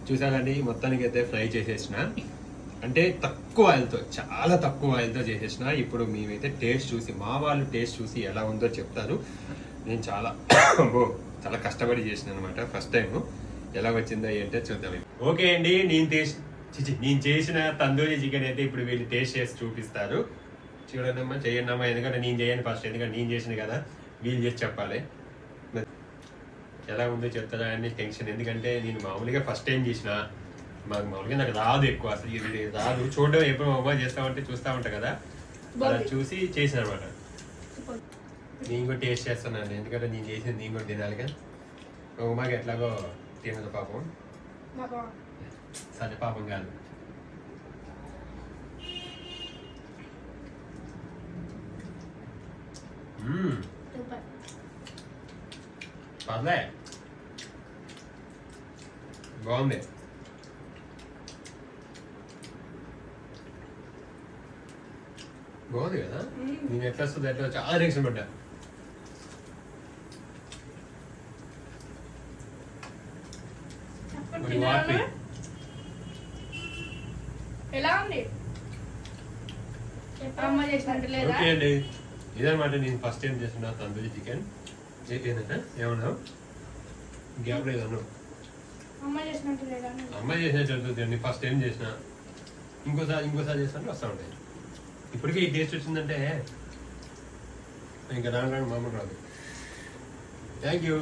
చూసానండి, మొత్తానికి అయితే ఫ్రై చేసేసిన. అంటే తక్కువ ఆయిల్తో, చాలా తక్కువ ఆయిల్తో చేసేసిన. ఇప్పుడు మేమైతే టేస్ట్ చూసి, మా వాళ్ళు టేస్ట్ చూసి ఎలా ఉందో చెప్తారు. నేను చాలా చాలా కష్టపడి చేసిన అనమాట. ఫస్ట్ టైం ఎలా వచ్చిందో ఏంటో చూద్దాం. ఓకే అండి, నేను చేసిన తందూరి చికెన్ అయితే ఇప్పుడు వీళ్ళు టేస్ట్ చేసి చూపిస్తారు. చూడండమ్మా, చేయండమ్మా. ఎందుకంటే నేను చేయను ఫస్ట్, ఎందుకంటే నేను చేసిన కదా, వీళ్ళు చేసి చెప్పాలి. ఎలా ఉందో చెప్తారా అని టెన్షన్. ఎందుకంటే నేను మామూలుగా ఫస్ట్ టైం చేసిన, మామూలుగా నాకు రాదు ఎక్కువ, అసలు ఇది రాదు. చూడడం ఎప్పుడు మా అమ్మ చూస్తూ ఉంటా కదా, అలా చూసి చేసిన అనమాట. నేను కూడా టేస్ట్ చేస్తున్నాను, ఎందుకంటే నేను చేసింది నేను కూడా తినాలిగా. మా అమ్మకి ఎట్లాగో తినదు పాపం. సరే పాపం కాదు. పర్లే, బాగుంది. బాగుంది కదా. నేను ఎట్లా వస్తుంది ఎట్లా చాలా టెన్షన్ పడ్డా. ఓకే అండి, ఇదనమాట నేను ఫస్ట్ టైం చేసిన తందూరి చికెన్. ఏంటంటే ఏమన్నా గ్యాప్ లేదన్నా, అమ్మాయి చేసినట్టు ఫస్ట్ టైం చేసిన. ఇంకోసారి చేస్తాను వస్తూ ఉంటాయి. ఇప్పటికే ఈ టేస్ట్ వచ్చిందంటే ఇంకా రాను రాను మామూలు రాదు. Thank you.